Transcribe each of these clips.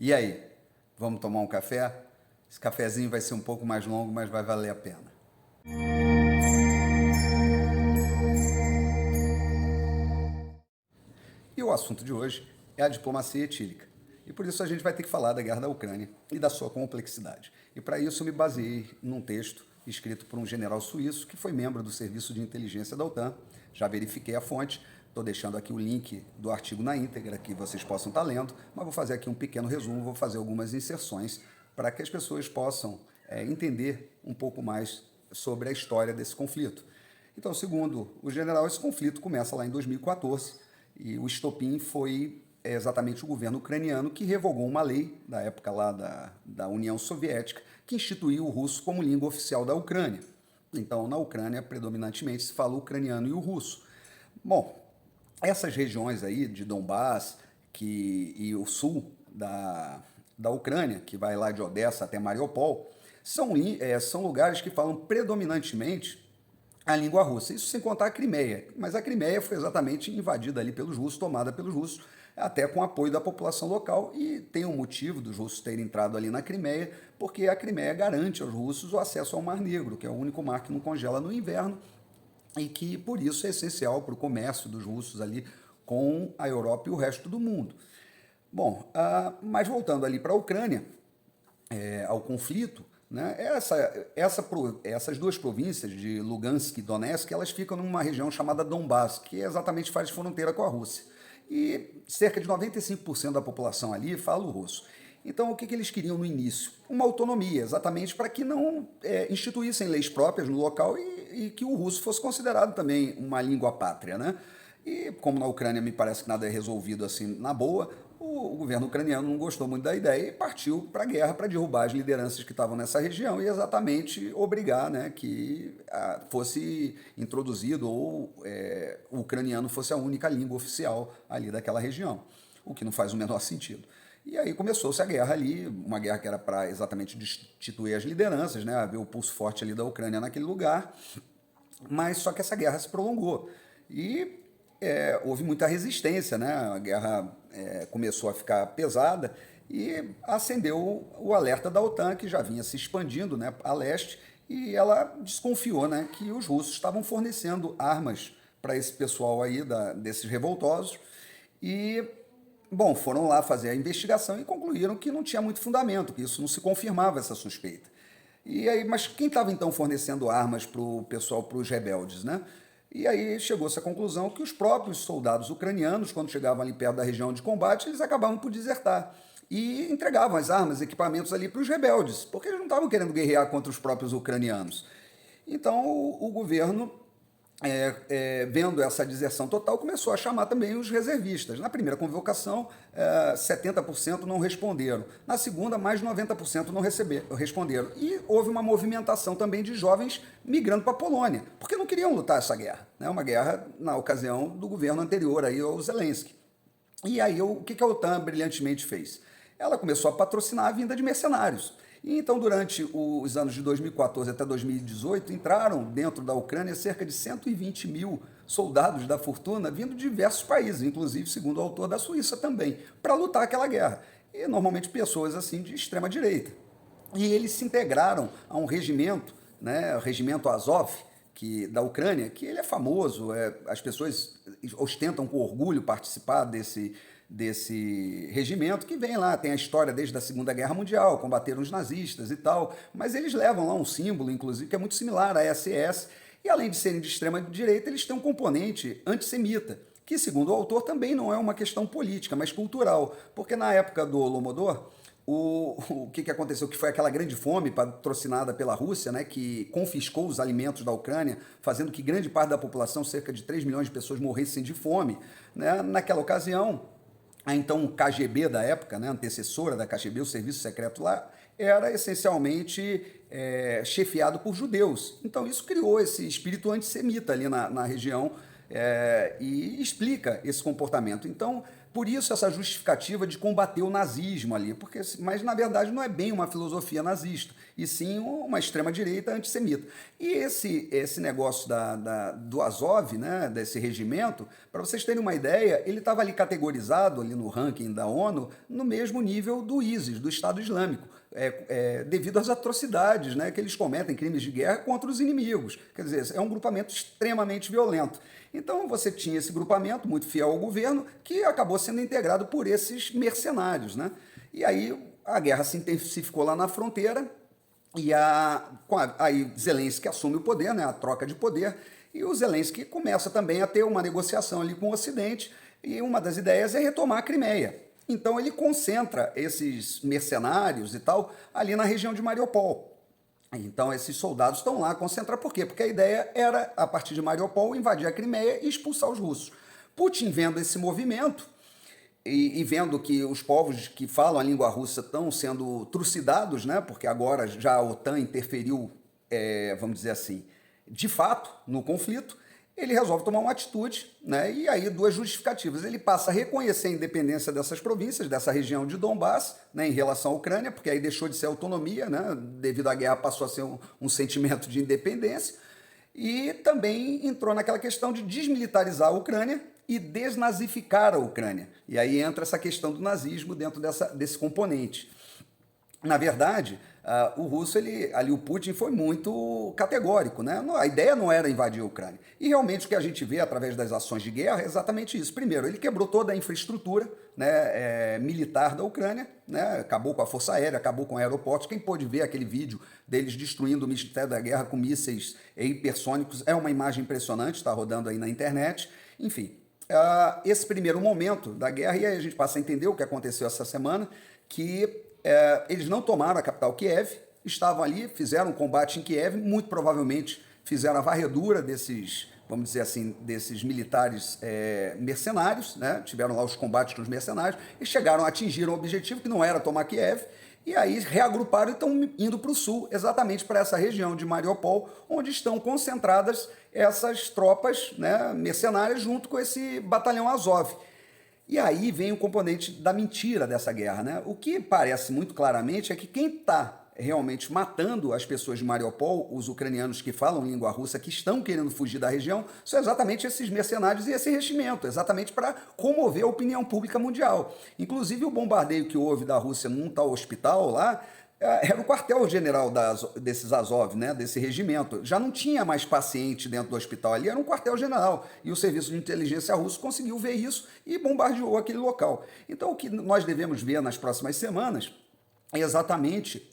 E aí, vamos tomar um café? Esse cafezinho vai ser um pouco mais longo, mas vai valer a pena. E o assunto de hoje é a diplomacia etílica. E por isso a gente vai ter que falar da guerra da Ucrânia e da sua complexidade. E para isso eu me baseei num texto escrito por um general suíço que foi membro do Serviço de Inteligência da OTAN. Já verifiquei a fonte, estou deixando aqui o link do artigo na íntegra que vocês possam estar lendo, mas vou fazer aqui um pequeno resumo, vou fazer algumas inserções para que as pessoas possam entender um pouco mais sobre a história desse conflito. Então, segundo o general, esse conflito começa lá em 2014 e o estopim foi exatamente o governo ucraniano que revogou uma lei da época lá da União Soviética que instituiu o russo como língua oficial da Ucrânia. Então, na Ucrânia, predominantemente se fala o ucraniano e o russo. Bom, essas regiões aí de Donbass e o sul da Ucrânia, que vai lá de Odessa até Mariupol, são lugares que falam predominantemente a língua russa. Isso sem contar a Crimeia. Mas a Crimeia foi exatamente invadida ali pelos russos, tomada pelos russos, até com apoio da população local. E tem um motivo dos russos terem entrado ali na Crimeia, porque a Crimeia garante aos russos o acesso ao Mar Negro, que é o único mar que não congela no inverno e que, por isso, é essencial para o comércio dos russos ali com a Europa e o resto do mundo. Bom, mas voltando ali para a Ucrânia, ao conflito, né, essas duas províncias de Lugansk e Donetsk, elas ficam numa região chamada Donbass, que exatamente faz fronteira com a Rússia. E cerca de 95% da população ali fala o russo. Então, o que eles queriam no início? Uma autonomia, exatamente para que não instituíssem leis próprias no local e que o russo fosse considerado também uma língua pátria, né? E como na Ucrânia me parece que nada é resolvido assim na boa, o governo ucraniano não gostou muito da ideia e partiu para a guerra para derrubar as lideranças que estavam nessa região e exatamente obrigar, né, que fosse introduzido ou o ucraniano fosse a única língua oficial ali daquela região, o que não faz o menor sentido. E aí começou-se a guerra ali, uma guerra que era para exatamente destituir as lideranças, né, haver o pulso forte ali da Ucrânia naquele lugar, mas só que essa guerra se prolongou. E houve muita resistência, né? A guerra começou a ficar pesada e acendeu o alerta da OTAN, que já vinha se expandindo, né, a leste, e ela desconfiou, né, que os russos estavam fornecendo armas para esse pessoal aí, desses revoltosos, e, bom, foram lá fazer a investigação e concluíram que não tinha muito fundamento, que isso não se confirmava, essa suspeita. E aí, mas quem estava então fornecendo armas para o pessoal, para os rebeldes, né? E aí chegou-se à conclusão que os próprios soldados ucranianos, quando chegavam ali perto da região de combate, eles acabavam por desertar e entregavam as armas, equipamentos ali para os rebeldes, porque eles não estavam querendo guerrear contra os próprios ucranianos. Então o governo, vendo essa deserção total, começou a chamar também os reservistas. Na primeira convocação, 70% não responderam. Na segunda, mais de 90% não responderam. E houve uma movimentação também de jovens migrando para a Polônia, porque não queriam lutar essa guerra. Né? Uma guerra, na ocasião, do governo anterior aí, ao Zelensky. E aí, o que a OTAN brilhantemente fez? Ela começou a patrocinar a vinda de mercenários. E então, durante os anos de 2014 até 2018, entraram dentro da Ucrânia cerca de 120 mil soldados da fortuna vindo de diversos países, inclusive, segundo o autor, da Suíça também, para lutar aquela guerra. E normalmente pessoas assim de extrema direita. E eles se integraram a um regimento, né, o regimento Azov, da Ucrânia, que ele é famoso, as pessoas ostentam com orgulho participar desse regimento, que vem lá, tem a história desde a Segunda Guerra Mundial, combateram os nazistas e tal, mas eles levam lá um símbolo, inclusive, que é muito similar à SS, e além de serem de extrema direita, eles têm um componente antissemita, que, segundo o autor, também não é uma questão política, mas cultural, porque na época do Holodomor, o que aconteceu? Que foi aquela grande fome patrocinada pela Rússia, né, que confiscou os alimentos da Ucrânia, fazendo que grande parte da população, cerca de 3 milhões de pessoas, morressem de fome. Né? Naquela ocasião, a então KGB da época, né, antecessora da KGB, o serviço secreto lá, era essencialmente chefiado por judeus. Então isso criou esse espírito antissemita ali na região e explica esse comportamento. Então, por isso essa justificativa de combater o nazismo ali, mas na verdade não é bem uma filosofia nazista, e sim uma extrema-direita antissemita. E esse negócio do Azov, né, desse regimento, para vocês terem uma ideia, ele estava ali categorizado ali no ranking da ONU no mesmo nível do ISIS, do Estado Islâmico, devido às atrocidades, né, que eles cometem, crimes de guerra contra os inimigos. Quer dizer, é um grupamento extremamente violento. Então você tinha esse grupamento muito fiel ao governo que acabou sendo integrado por esses mercenários, né? E aí a guerra se intensificou lá na fronteira e aí Zelensky assume o poder, né? A troca de poder, e o Zelensky começa também a ter uma negociação ali com o Ocidente, e uma das ideias é retomar a Crimeia. Então ele concentra esses mercenários e tal ali na região de Mariupol. Então esses soldados estão lá concentrados. Por quê? Porque a ideia era, a partir de Mariupol, invadir a Crimeia e expulsar os russos. Putin, vendo esse movimento e vendo que os povos que falam a língua russa estão sendo trucidados, né? Porque agora já a OTAN interferiu, vamos dizer assim, de fato, no conflito, ele resolve tomar uma atitude, né? E aí duas justificativas. Ele passa a reconhecer a independência dessas províncias, dessa região de Donbass, né, em relação à Ucrânia, porque aí deixou de ser autonomia, né? Devido à guerra passou a ser um sentimento de independência, e também entrou naquela questão de desmilitarizar a Ucrânia e desnazificar a Ucrânia. E aí entra essa questão do nazismo dentro desse componente. Na verdade, o russo, o Putin foi muito categórico, né? A ideia não era invadir a Ucrânia. E realmente o que a gente vê através das ações de guerra é exatamente isso. Primeiro, ele quebrou toda a infraestrutura, né, militar da Ucrânia, né? Acabou com a Força Aérea, acabou com aeroportos. Quem pôde ver aquele vídeo deles destruindo o Ministério da Guerra com mísseis hipersônicos é uma imagem impressionante, está rodando aí na internet. Enfim, esse primeiro momento da guerra, e aí a gente passa a entender o que aconteceu essa semana, que eles não tomaram a capital Kiev, estavam ali, fizeram um combate em Kiev, muito provavelmente fizeram a varredura desses, vamos dizer assim, desses militares mercenários, né? Tiveram lá os combates com os mercenários e chegaram a atingir um objetivo que não era tomar Kiev, e aí reagruparam e estão indo para o sul, exatamente para essa região de Mariupol, onde estão concentradas essas tropas, né, mercenárias junto com esse batalhão Azov. E aí vem o componente da mentira dessa guerra, né? O que parece muito claramente é que quem está realmente matando as pessoas de Mariupol, os ucranianos que falam língua russa, que estão querendo fugir da região, são exatamente esses mercenários e esse regimento, exatamente para comover a opinião pública mundial. Inclusive o bombardeio que houve da Rússia num tal hospital lá, era o quartel-general desses Azov, né, desse regimento. Já não tinha mais paciente dentro do hospital ali, era um quartel-general. E o serviço de inteligência russo conseguiu ver isso e bombardeou aquele local. Então, o que nós devemos ver nas próximas semanas é exatamente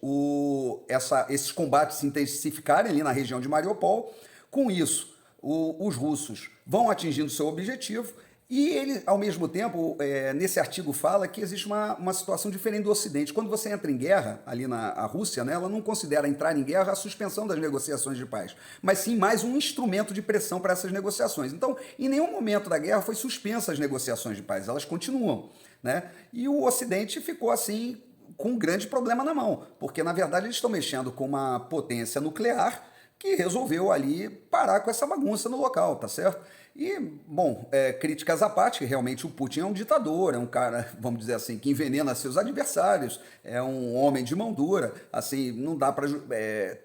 esses combates se intensificarem ali na região de Mariupol. Com isso, os russos vão atingindo seu objetivo. E ele, ao mesmo tempo, nesse artigo fala que existe uma situação diferente do Ocidente. Quando você entra em guerra, ali a Rússia, né, ela não considera entrar em guerra a suspensão das negociações de paz, mas sim mais um instrumento de pressão para essas negociações. Então, em nenhum momento da guerra foi suspensa as negociações de paz, elas continuam, né? E o Ocidente ficou assim com um grande problema na mão, porque na verdade eles estão mexendo com uma potência nuclear que resolveu ali parar com essa bagunça no local, tá certo? E, bom, críticas à parte, que realmente o Putin é um ditador, é um cara, vamos dizer assim, que envenena seus adversários, é um homem de mão dura, assim, não dá para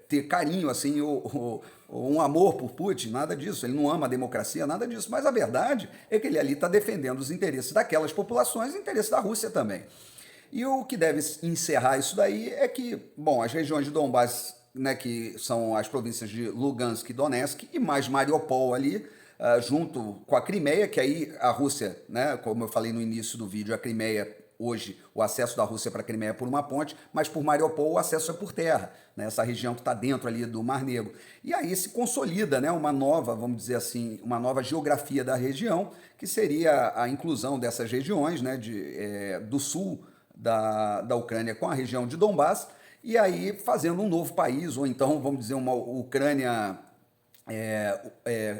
ter carinho, assim, um amor por Putin, nada disso, ele não ama a democracia, nada disso, mas a verdade é que ele ali está defendendo os interesses daquelas populações e os interesses da Rússia também. E o que deve encerrar isso daí é que, bom, as regiões de Donbass, né, que são as províncias de Lugansk e Donetsk, e mais Mariupol ali, junto com a Crimeia, que aí a Rússia, né, como eu falei no início do vídeo, a Crimeia, hoje, o acesso da Rússia para a Crimeia é por uma ponte, mas por Mariupol o acesso é por terra, né, essa região que está dentro ali do Mar Negro. E aí se consolida, né, uma nova, vamos dizer assim, uma nova geografia da região, que seria a inclusão dessas regiões, né, do sul da Ucrânia com a região de Donbass, e aí fazendo um novo país, ou então, vamos dizer, uma Ucrânia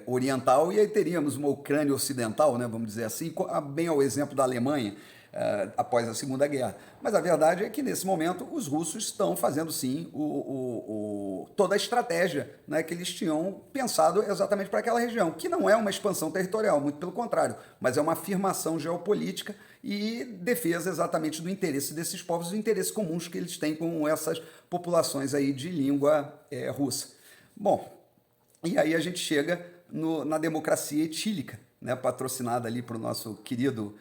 oriental, e aí teríamos uma Ucrânia ocidental, né, vamos dizer assim, bem ao exemplo da Alemanha, após a Segunda Guerra. Mas a verdade é que, nesse momento, os russos estão fazendo, sim, toda a estratégia, né, que eles tinham pensado exatamente para aquela região, que não é uma expansão territorial, muito pelo contrário, mas é uma afirmação geopolítica e defesa exatamente do interesse desses povos, do interesse comuns que eles têm com essas populações aí de língua russa. Bom, e aí a gente chega na democracia etílica, né, patrocinada ali para o nosso querido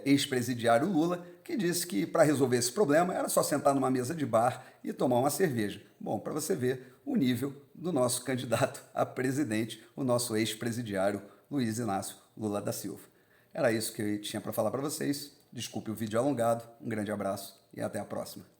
ex-presidiário Lula, que disse que para resolver esse problema era só sentar numa mesa de bar e tomar uma cerveja. Bom, para você ver o nível do nosso candidato a presidente, o nosso ex-presidiário Luiz Inácio Lula da Silva. Era isso que eu tinha para falar para vocês. Desculpe o vídeo alongado, um grande abraço e até a próxima.